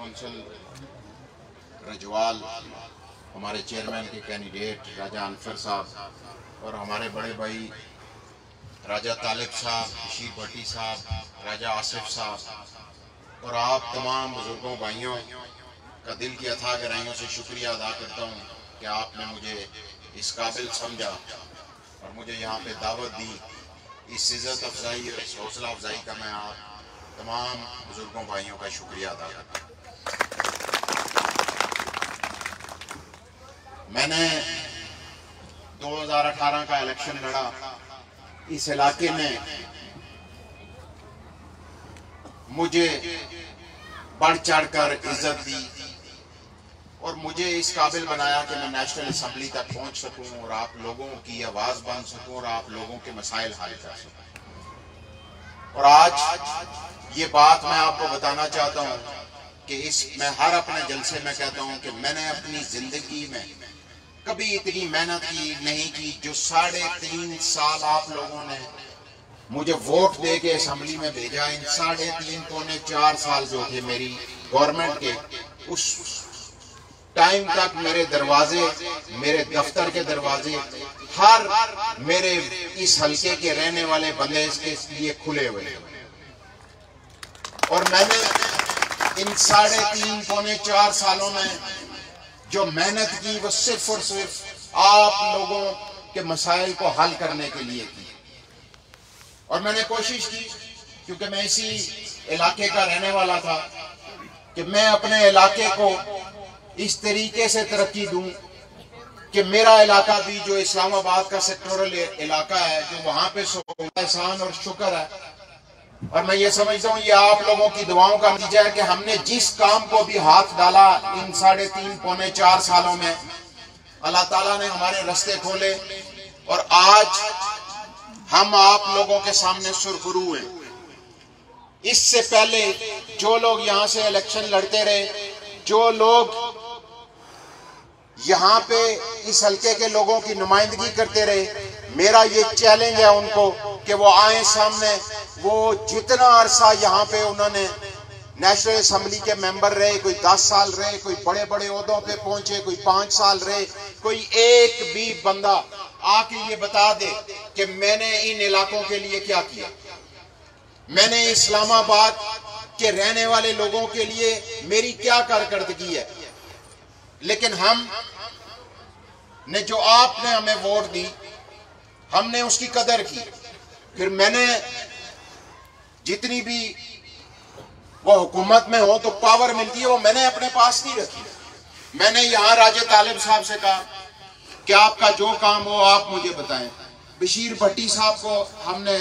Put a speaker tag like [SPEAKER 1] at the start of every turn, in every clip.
[SPEAKER 1] Council Rajwal, हमारे chairman के candidate राजा अनफर साहब और हमारे बड़े भाई राजा तालिब साहब, बशीर भट्टी साहब, राजा आसिफ साहब और आप तमाम बुजुर्गों भाइयों का दिल की अथाह गहराइयों से शुक्रिया अदा करता हूँ कि आपने मुझे इस काबिल समझा और मुझे यहाँ पे दावत दी। इस इज़्ज़त अफजाई और इस हौसला अफजाई का मैं आप तमाम बुजुर्गों भाइयों का शुक्रिया अदा करता हूँ। मैंने 2018 का इलेक्शन लड़ा। इस इलाके में मुझे बढ़ चढ़कर इज्जत दी और मुझे इस काबिल बनाया कि मैं नेशनल असेंबली तक पहुंच सकूं और आप लोगों की आवाज बन सकूं और आप लोगों के मसाइल हल कर सकूं। और आज ये बात मैं आपको बताना चाहता हूं कि मैं हर अपने जलसे में कहता हूं कि मैंने अपनी जिंदगी में कभी इतनी मेहनत की नहीं की। जो 3.5 साल आप लोगों ने मुझे वोट दे के असेंबली में भेजा, इन 3.5 पौने 4 साल जो थे मेरी गवर्नमेंट के, उस टाइम तक मेरे दरवाजे, मेरे दफ्तर के दरवाजे हर मेरे इस हल्के के रहने वाले बंदे के लिए खुले हुए। और मैंने इन 3.5 पौने 4 सालों में जो मेहनत की वो सिर्फ और सिर्फ आप लोगों के मसाइल को हल करने के लिए की। और मैंने कोशिश की, क्योंकि मैं इसी इलाके का रहने वाला था, कि मैं अपने इलाके को इस तरीके से तरक्की दूं कि मेरा इलाका भी जो इस्लामाबाद का सेक्टोरल इलाका है, जो वहां पे एहसान और शुक्र है। और मैं ये समझता हूँ ये आप लोगों की दुआओं का नतीजा है कि हमने जिस काम को भी हाथ डाला इन 3.5 पौने 4 सालों में, अल्लाह ताला ने हमारे रास्ते खोले और आज हम आप लोगों के सामने सुरखरू हैं। इससे पहले जो लोग यहाँ से इलेक्शन लड़ते रहे, जो लोग यहाँ पे इस हल्के के लोगों की नुमाइंदगी करते रहे, मेरा ये चैलेंज है उनको कि वो आए सामने। वो जितना अरसा यहाँ पे उन्होंने नेशनल असेंबली के मेंबर रहे, कोई 10 साल रहे, कोई बड़े बड़े ओहदों पे पहुंचे, कोई 5 साल रहे, कोई एक भी बंदा आके ये बता दे कि मैंने इन इलाकों के लिए क्या किया, मैंने इस्लामाबाद के रहने वाले लोगों के लिए मेरी क्या कारकर्दगी है। लेकिन हम ने जो आपने हमें वोट दी, हमने उसकी कदर की। फिर मैंने जितनी भी वो हुकूमत में हो तो पावर मिलती है, वो मैंने अपने पास नहीं रखी। मैंने यहाँ राजा तालिब साहब से कहा कि आपका जो काम हो आप मुझे बताएं। बशीर भट्टी साहब को हमने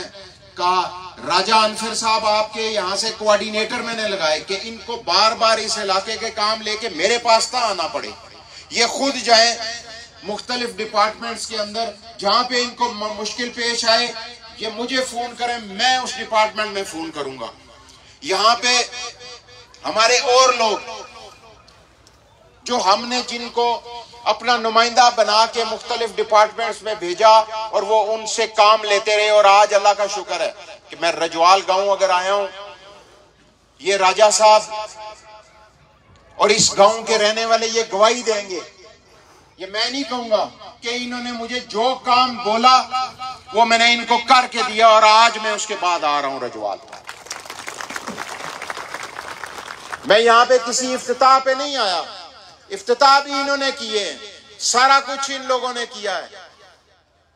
[SPEAKER 1] कहा, राजा अनफर साहब आपके यहाँ से कोऑर्डिनेटर मैंने लगाए कि इनको बार बार इस इलाके के काम लेके मेरे पास ना आना पड़े, ये खुद जाए मुख्तलिफ डिपार्टमेंट्स के अंदर, जहाँ पे इनको मुश्किल पेश आए ये मुझे फोन करें, मैं उस डिपार्टमेंट में फोन करूंगा। यहाँ पे हमारे और लोग जो हमने जिनको अपना नुमाइंदा बना के मुख्तलिफ डिपार्टमेंट्स में भेजा और वो उनसे काम लेते रहे। और आज अल्लाह का शुक्र है कि मैं रजवाल गांव अगर आया हूं, ये राजा साहब और इस गांव के रहने वाले ये गवाही देंगे। ये मैं नहीं कहूंगा कि इन्होंने मुझे जो काम बोला वो मैंने इनको करके दिया और आज मैं उसके बाद आ रहा हूं रजवाल। मैं यहां पे किसी इफ्तिताह पे नहीं आया, इफ्तिताह भी इन्होंने किए, सारा कुछ इन लोगों ने किया है।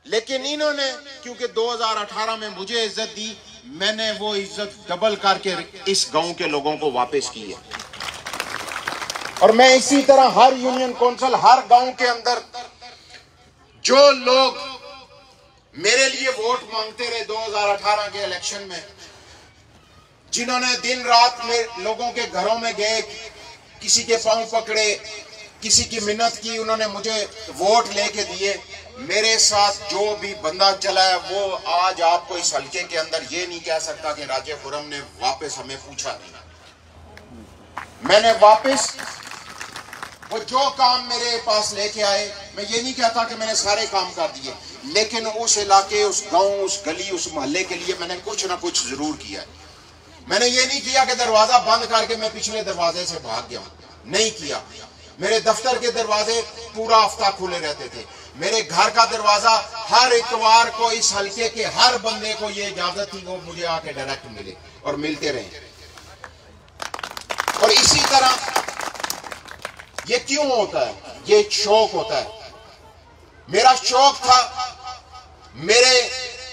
[SPEAKER 1] लेकिन इन्होंने क्योंकि 2018 में मुझे इज्जत दी, मैंने वो इज्जत डबल करके इस गांव के लोगों को वापस की है। और मैं इसी तरह हर यूनियन कौंसिल, हर गांव के अंदर जो लोग मेरे लिए वोट मांगते रहे 2018 के इलेक्शन में, जिन्होंने दिन रात में लोगों के घरों में गए, किसी के पांव पकड़े, किसी की मिन्नत की, उन्होंने मुझे वोट लेके दिए। मेरे साथ जो भी बंदा चला है वो आज आपको इस हल्के के अंदर ये नहीं कह सकता कि राजा खुरम ने वापस हमें पूछा नहीं। मैंने वापस वो जो काम मेरे पास लेके आए, मैं ये नहीं कहता कि मैंने सारे काम कर दिए, लेकिन उस इलाके, उस गांव, उस गली, उस मोहल्ले के लिए मैंने कुछ ना कुछ जरूर किया है। मैंने ये नहीं किया कि दरवाजा बंद करके मैं पिछले दरवाजे से भाग गया, नहीं किया। मेरे दफ्तर के दरवाजे पूरा हफ्ता खुले रहते थे। मेरे घर का दरवाजा हर इतवार को इस हल्के के हर बंदे को ये इजाजत थी वो मुझे आके डायरेक्ट मिले और मिलते रहे। और इसी तरह ये क्यों होता है? ये एक शौक होता है। मेरा शौक था, मेरे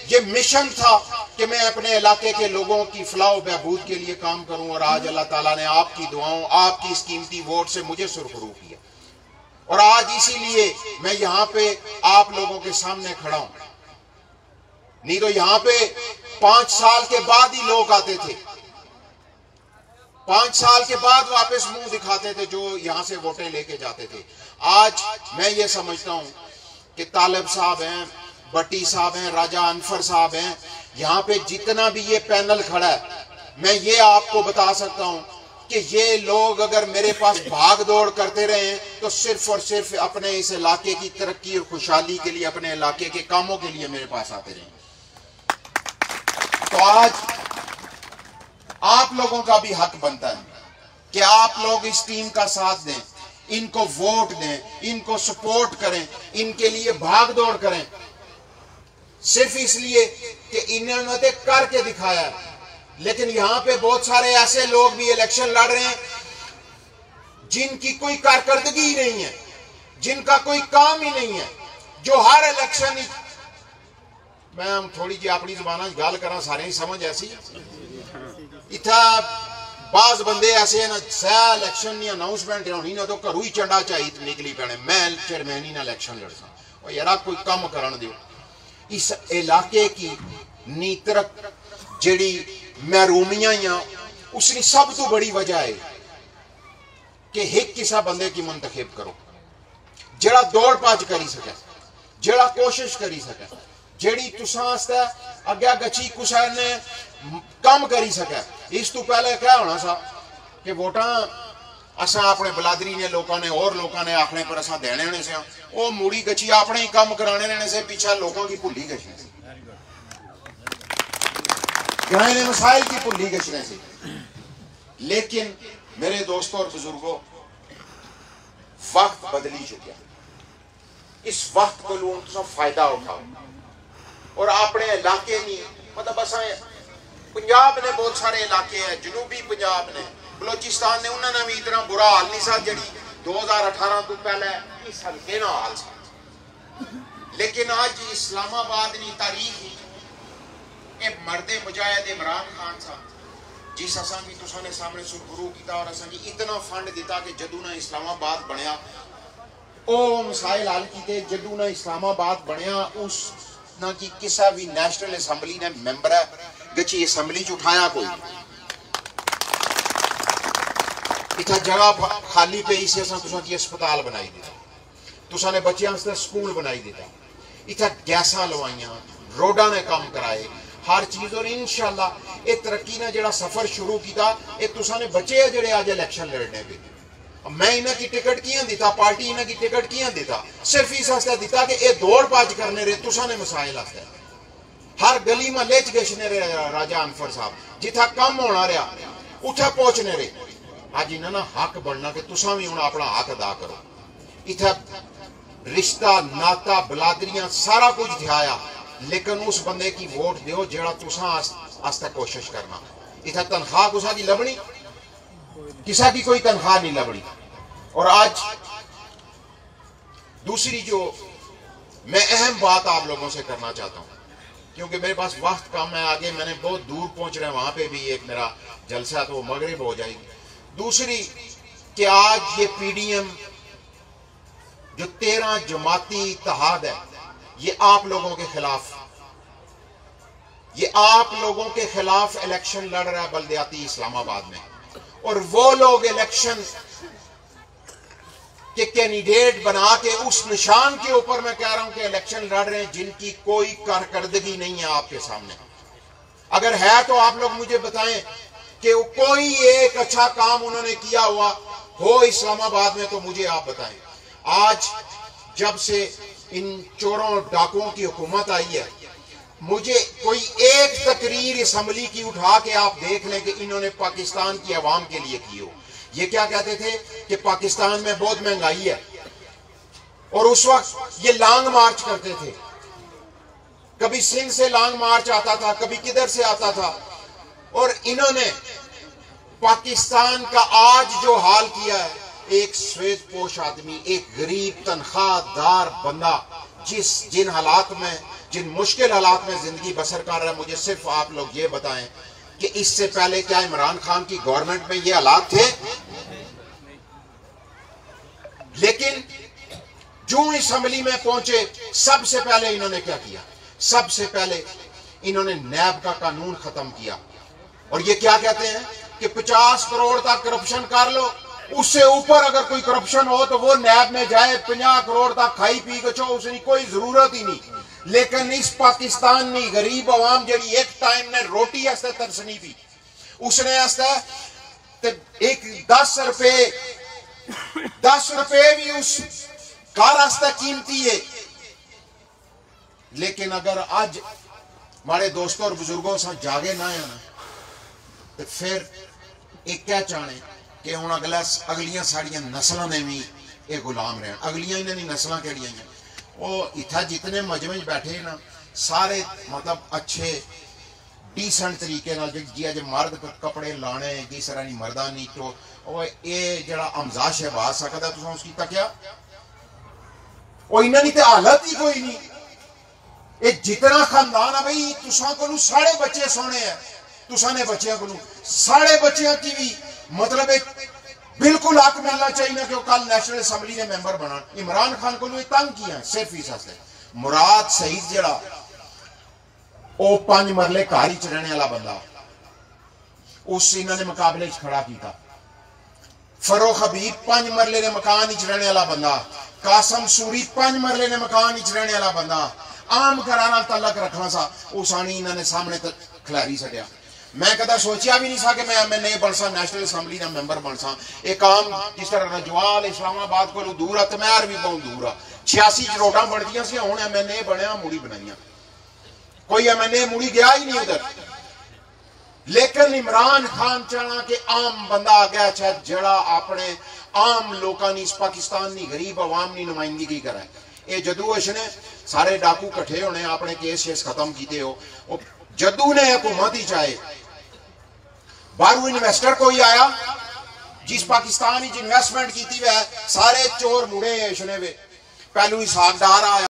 [SPEAKER 1] ये मिशन था कि मैं अपने इलाके के लोगों की फलाह बहबूद के लिए काम करूं। और आज अल्लाह ताला ने आपकी दुआओं, आपकी इस कीमती वोट से मुझे सुरखरू किया। और आज इसीलिए मैं यहां पे आप लोगों के सामने खड़ा हूं। नहीं तो यहां पे 5 साल के बाद ही लोग आते थे, 5 साल के बाद वापस मुंह दिखाते थे जो यहां से वोटें लेके जाते थे। आज मैं ये समझता हूं कि तालिब साहब हैं, भट्टी साहब हैं, राजा अनफर साहब हैं, यहाँ पे जितना भी ये पैनल खड़ा है, मैं ये आपको बता सकता हूं कि ये लोग अगर मेरे पास भाग दौड़ करते रहे तो सिर्फ और सिर्फ अपने इस इलाके की तरक्की और खुशहाली के लिए, अपने इलाके के कामों के लिए मेरे पास आते रहे। तो आज आप लोगों का भी हक बनता है कि आप लोग इस टीम का साथ दें, इनको वोट दें, इनको सपोर्ट करें, इनके लिए भाग दौड़ करें, सिर्फ इसलिए कि इन्होंने तो करके दिखाया है। लेकिन यहां पे बहुत सारे ऐसे लोग भी इलेक्शन लड़ रहे हैं जिनकी कोई कारकर्दगी ही नहीं है, जिनका कोई काम ही नहीं है, जो हर इलेक्शन ही, मैं हम थोड़ी जी अपनी जबान गल करा सारे ही समझ ऐसी इतना बाज बंदे ऐसे हैं ना, सह इलेक्शन की अनाउंसमेंट होनी ना तो घरों ही चंडा चाहिए निकली पैने, मैं चेयरमैन ही ना इलेक्शन लड़सा। और यार कोई काम करन दियो। इस इलाके की नीतरक जिहड़ी महरूमियां उसकी सब तो बड़ी वजह है कि एक किसा बंदे की मुंतखब करो जड़ा दौड़ भज करी सके, जड़ा कोशिश करी सके, जेड़ी तुसां अगे गची कुछ ने कम करी सके। इस तो पहले क्या होना सा कि वोटां असा अपने बलादरी ने लोगों ने और लोगों ने आखने पर असा देने होने से वो मूड़ी गची अपने ही काम कराने रहने से पीछे लोगों की भुली गई से, ग्रां ने मसाइल की भुली गई से। लेकिन मेरे दोस्तों और बुजुर्गों, वक्त बदली चुका। इस वक्त को लोग तो फायदा उठाओ और अपने इलाके नहीं, मतलब असा पंजाब ने बहुत सारे इलाके हैं, जनूबी पंजाब ने, बलोचिस्तान ने, उन्होंने भी इतना बुरा हाल नहीं सा जी 2018 तो पहले इस हल्के ना हाल सा। लेकिन आज इस्लामाबाद की तारीख मर्दे मुजाहिद इमरान खान साहब जिस असा की तुसाने सामने सुरखरू किया और असा इतना फंड दिता कि जदू ना इस्लामाबाद बनया ओ मसाइल हल किए, जदू ना इस्लामाबाद बनया उस ना कि किसी भी नेशनल असैंबली ने मैंबर है गची असैंबली च उठाया कोई इतना जगह खाली पे इसे की अस्पताल बनाई दिता, तुसा ने बच्चों वास्ते स्कूल बनाई दिता, इतना गैसा लवाइया, रोडा ने काम कराए, हर चीज। और इंशाअल्लाह ये तरक्की ने जो सफर शुरू किया ये तुसा ने बच्चे जोड़े आज इलेक्शन लड़ने पे, मैं इन्हें की टिकट कियां दिता, पार्टी इन्हें की टिकट कियां दिता, सिर्फ इस वास्ते दिता कि ये दौड़ भज करने रहे तुसा ने मसाइल वास्ते। हर गली महल्ले च गशने रहे राजा अनफर साहब, जिथा कम होना रहा उठे पहुंचने रहे। आज इन्होंने हक बनना कि तुसा भी हुण अपना हक अदा करो। इथे रिश्ता नाता बलादरियां सारा कुछ दिखाया, लेकिन उस बंदे की वोट दो जेड़ा तुसा आस्ते कोशिश करना। इथे तनख्वाह कुसा की लभनी, किसी की कोई तनख्वाह नहीं लभनी। और आज दूसरी जो मैं अहम बात आप लोगों से करना चाहता हूं, क्योंकि मेरे पास वक्त कम है, आगे मैंने बहुत दूर पहुंच रहे हैं, वहां पे भी एक मेरा जलसा तो मगरिब हो जाएगी। दूसरी कि आज ये पीडीएम जो 13 जमाती इत्तेहाद है ये आप लोगों के खिलाफ, ये आप लोगों के खिलाफ इलेक्शन लड़ रहा है बल्दियाती इस्लामाबाद में। और वो लोग इलेक्शन के कैंडिडेट बना के उस निशान के ऊपर मैं कह रहा हूं कि इलेक्शन लड़ रहे हैं जिनकी कोई कारकर्दगी नहीं है आपके सामने। अगर है तो आप लोग मुझे बताएं कि कोई एक अच्छा काम उन्होंने किया हुआ हो इस्लामाबाद में, तो मुझे आप बताएं। आज जब से इन चोरों डाकुओं की हुकूमत आई है, मुझे कोई एक तकरीर असम्बली की उठा के आप देख लें कि इन्होंने पाकिस्तान की आवाम के लिए की हो। ये क्या कहते थे कि पाकिस्तान में बहुत महंगाई है, और उस वक्त ये लॉन्ग मार्च करते थे। कभी सिंध से लॉन्ग मार्च आता था, कभी किधर से आता था, और इन्होंने पाकिस्तान का आज जो हाल किया है, एक श्वेत पोश आदमी, एक गरीब तनख्वाहदार बंदा जिन हालात में, जिन मुश्किल हालात में जिंदगी बसर कर रहा है, मुझे सिर्फ आप लोग ये बताएं कि इससे पहले क्या इमरान खान की गवर्नमेंट में ये हालात थे? लेकिन जो असम्बली में पहुंचे, सबसे पहले इन्होंने क्या किया? सबसे पहले इन्होंने नैब का कानून खत्म किया, और ये क्या कहते हैं कि 50 करोड़ तक करप्शन कर लो, उससे ऊपर अगर कोई करप्शन हो तो वो नैब में जाए, 50 करोड़ तक खाई पी के छो, उसकी कोई जरूरत ही नहीं। लेकिन इस पाकिस्तान में गरीब अवाम जड़ी एक टाइम ने रोटी ऐसे तरसनी थी, उसने ऐसा एक 10 रुपए भी उस कार रास्ता कीमती है। लेकिन अगर आज हमारे दोस्तों और बुजुर्गों से जागे ना है ना, तो फिर एक क्या चाहे कि हुण अगलियां साड़ियां नस्लों ने भी ये गुलाम रहे। अगलियां इन्होंने नस्लों केड़ियां हैं, वो इतना जितने मजमे बैठे ना, सारे मतलब अच्छे डिसेंट तरीके नाल, जी अज मर्द कपड़े लाने जिस तरह नहीं मर्दा नहीं, तो ये जरा हमजा शहबाज सकता तुम उसकी तकिया, वो इन्होंने तो हालत ही कोई नहीं। ये जितना खानदान है भाई, तुसा को साढ़े बच्चे सोने हैं, तुसा ने बच्चों को साढ़े बच्चों की भी मतलब एक बिल्कुल हक मिलना चाहिए कि कल नेशनल असम्बली ने मेंबर बना। इमरान खान को तंग किया सिर्फ इस वास्ते, मुराद सईद जड़ा वो 5 मरले घर ही रहने वाला बंदा, उस इन्होंने मुकाबले खड़ा किया। फरोख हबीब 5 मरले ने मकान ही रहने वाला बंदा, कासम सूरी 5 मरले ने मकान ही रहने वाला बंदा, आम घराना तलक रखना सा, उस आनी इन्होंने सामने खिलारी सटिया। मैं कदा सोचा भी नहीं सा कि मैं MNA बन सा, नेशनल असम्बली का मैंबर बन सा। एक काम जिस तरह रजवाल इस्लामाबाद को दूर है, तमैर भी बहुत दूर है, 86 रोडा बनदियां सी, हुण MNA बनया मुड़ी बनाइया, कोई MNA मुड़ी गया ही नहीं उधर। लेकिन इमरान खान चाहना कि आम बंदा आ गया शायद जड़ा अपने आम लोगों की, इस पाकिस्तान की गरीब अवाम की नुमाइंदगी करे। ये जदू इसने सारे डाकू कट्ठे होने, अपने केस खत्म किए हो, जदू ने हुकूमत ही चाहे, बाहरों इन्वेस्टर कोई आया जिस पाकिस्तान इन्वेस्टमेंट की, सारे चोर मुड़े इसने वे, पहलू हिसाब डार आया।